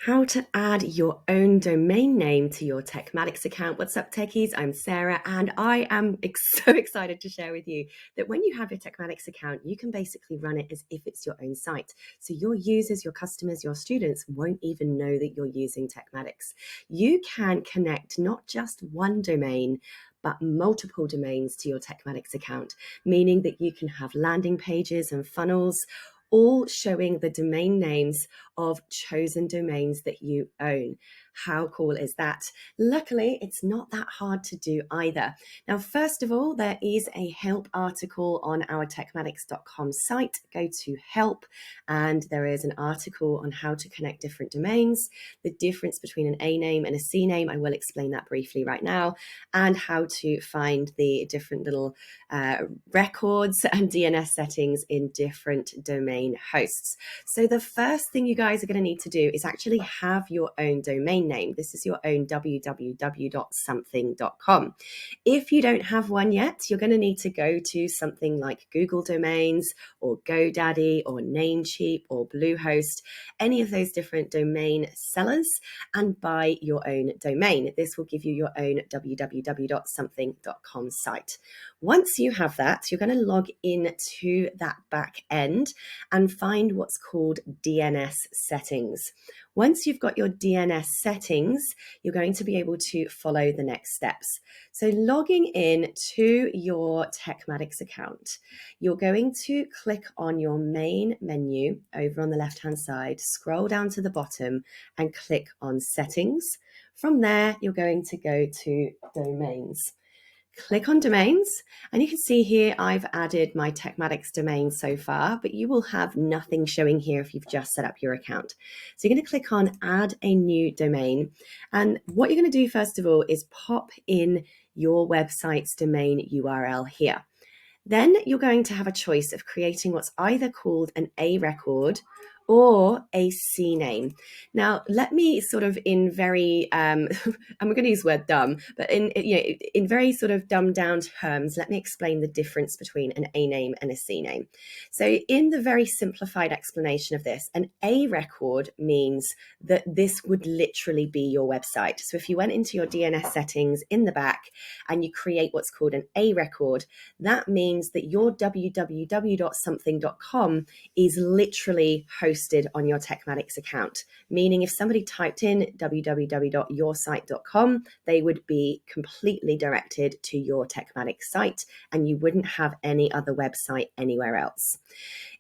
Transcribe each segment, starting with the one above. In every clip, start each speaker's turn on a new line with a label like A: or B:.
A: How to add your own domain name to your TekMatix account. What's up, techies? I'm Sarah, and I am so excited to share with you that when you have your TekMatix account, you can basically run it as if it's your own site. So your users, your customers, your students won't even know that you're using TekMatix. You can connect not just one domain, but multiple domains to your TekMatix account, meaning that you can have landing pages and funnels all showing the domain names of chosen domains that you own. How cool is that? Luckily, it's not that hard to do either. Now, first of all, there is a help article on our tekmatix.com site. Go to help, and there is an article on how to connect different domains, the difference between an A name and a C name. I will explain that briefly right now, and how to find the different little records and DNS settings in different domain hosts. So the first thing you guys are going to need to do is actually have your own domain name. This is your own www.something.com. If you don't have one yet, you're going to need to go to something like Google Domains or GoDaddy or Namecheap or Bluehost, any of those different domain sellers, and buy your own domain. This will give you your own www.something.com site. Once you have that, you're going to log in to that back end and find what's called DNS settings. Once you've got your DNS settings, you're going to be able to follow the next steps. So logging in to your TekMatix account, you're going to click on your main menu over on the left-hand side, scroll down to the bottom and click on settings. From there, you're going to go to domains. Click on domains, and you can see here I've added my TekMatix domain so far, but you will have nothing showing here if you've just set up your account. So you're going to click on add a new domain, and what you're going to do first of all is pop in your website's domain URL here. Then you're going to have a choice of creating what's either called an A record or a C name. Now, let me sort of in very, I'm going to use the word dumb, but in very sort of dumbed down terms, let me explain the difference between an A name and a C name. So in the very simplified explanation of this, an A record means that this would literally be your website. So if you went into your DNS settings in the back and you create what's called an A record, that means that your www.something.com is literally hosted on your TekMatix account, meaning if somebody typed in www.yoursite.com, they would be completely directed to your TekMatix site, and you wouldn't have any other website anywhere else.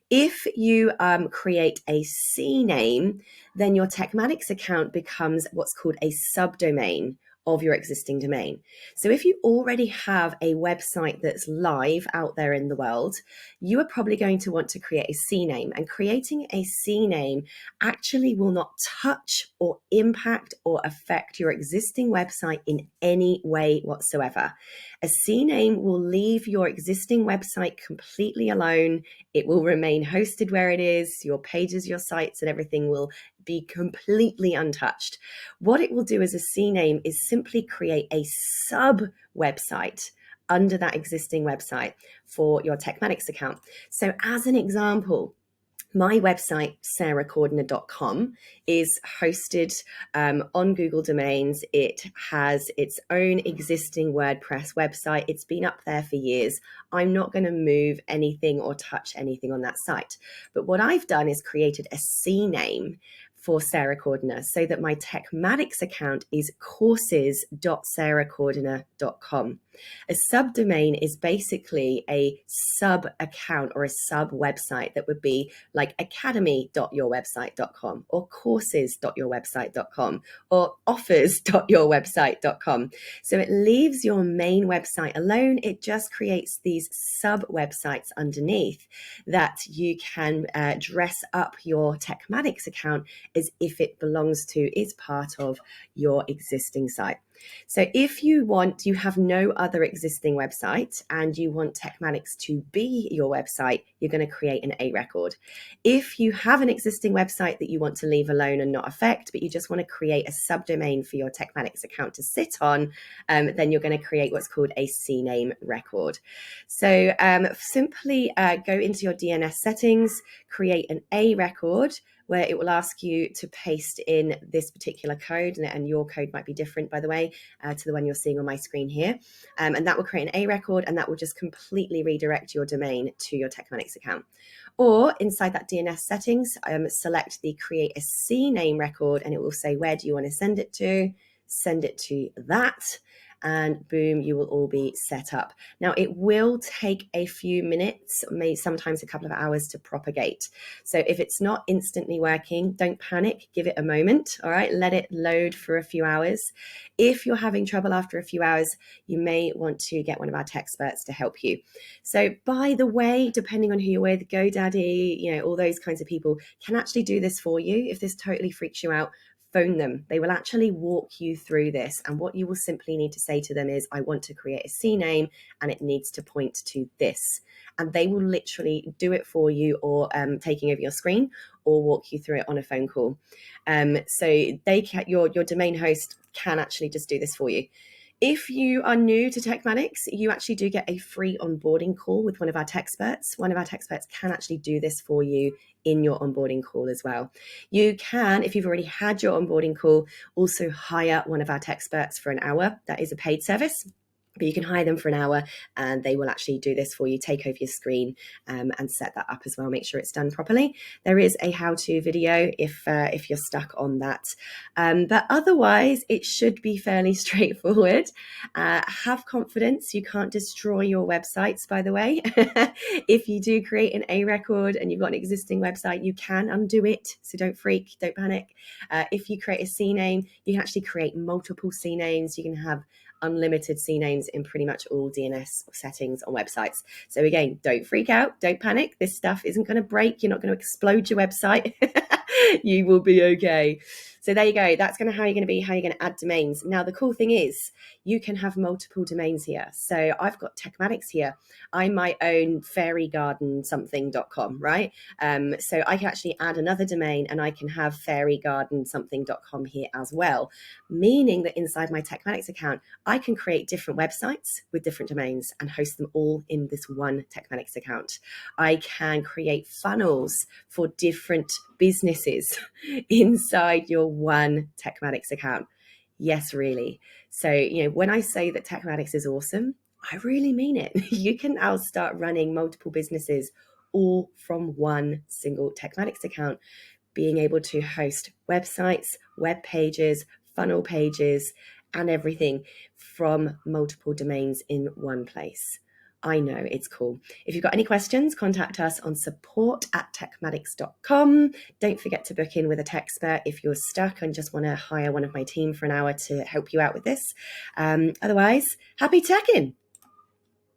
A: If you create a C name, then your TekMatix account becomes what's called a subdomain of your existing domain. So if you already have a website that's live out there in the world, you are probably going to want to create a C name, and creating a C name actually will not touch or impact or affect your existing website in any way whatsoever. A C name will leave your existing website completely alone. It will remain hosted where it is. Your pages, your sites, and everything will be completely untouched. What it will do as a C name is simply create a sub website under that existing website for your TekMatix account. So as an example, my website, sarahcordner.com, is hosted on Google Domains. It has its own existing WordPress website. It's been up there for years. I'm not going to move anything or touch anything on that site. But what I've done is created a C name for Sarah Cordner so that my TekMatix account is courses.sarahcordner.com. A subdomain is basically a sub account or a sub website that would be like academy.yourwebsite.com or courses.yourwebsite.com or offers.yourwebsite.com. So it leaves your main website alone. It just creates these sub websites underneath that you can dress up your TekMatix account as if it belongs to, is part of your existing site. So if you have no other existing website and you want TekMatix to be your website, you're going to create an A record. If you have an existing website that you want to leave alone and not affect, but you just want to create a subdomain for your TekMatix account to sit on, then you're going to create what's called a CNAME record. So simply go into your DNS settings, create an A record where it will ask you to paste in this particular code, and your code might be different, by the way, to the one you're seeing on my screen here. And that will create an A record, and that will just completely redirect your domain to your TekMatix account. Or inside that DNS settings, select the create a CNAME record, and it will say, where do you want to send it to? Send it to that. And boom, you will all be set up. Now, it will take a few minutes, maybe sometimes a couple of hours to propagate. So if it's not instantly working, don't panic, give it a moment, all right? Let it load for a few hours. If you're having trouble after a few hours, you may want to get one of our tech experts to help you. So by the way, depending on who you're with, GoDaddy, all those kinds of people can actually do this for you. If this totally freaks you out, phone them. They will actually walk you through this. And what you will simply need to say to them is, I want to create a CNAME and it needs to point to this. And they will literally do it for you, or taking over your screen, or walk you through it on a phone call. So your domain host can actually just do this for you. If you are new to TekMatix, you actually do get a free onboarding call with one of our tech experts. One of our tech experts can actually do this for you in your onboarding call as well. You can, if you've already had your onboarding call, also hire one of our tech experts for an hour. That is a paid service. But you can hire them for an hour and they will actually do this for you, take over your screen and set that up as well. Make sure it's done properly. There is a how-to video if you're stuck on that. But otherwise, it should be fairly straightforward. Have confidence. You can't destroy your websites, by the way. If you do create an A record and you've got an existing website, you can undo it. So don't freak, don't panic. If you create a CNAME, you can actually create multiple CNAMEs. You can have unlimited CNAMEs in pretty much all DNS settings on websites. So again, don't freak out, don't panic. This stuff isn't going to break. You're not going to explode your website. You will be okay. So there you go. That's how you're going to add domains. Now, the cool thing is you can have multiple domains here. So I've got TekMatix here. I might own fairygarden-something.com, right? So I can actually add another domain and I can have fairygarden-something.com here as well, meaning that inside my TekMatix account, I can create different websites with different domains and host them all in this one TekMatix account. I can create funnels for different businesses inside your one TekMatix account. Yes, really. So, when I say that TekMatix is awesome, I really mean it. You can now start running multiple businesses all from one single TekMatix account, being able to host websites, web pages, funnel pages, and everything from multiple domains in one place. I know, it's cool. If you've got any questions, contact us on support@tekmatix.com. Don't forget to book in with a tech expert if you're stuck and just want to hire one of my team for an hour to help you out with this. Otherwise, happy teching!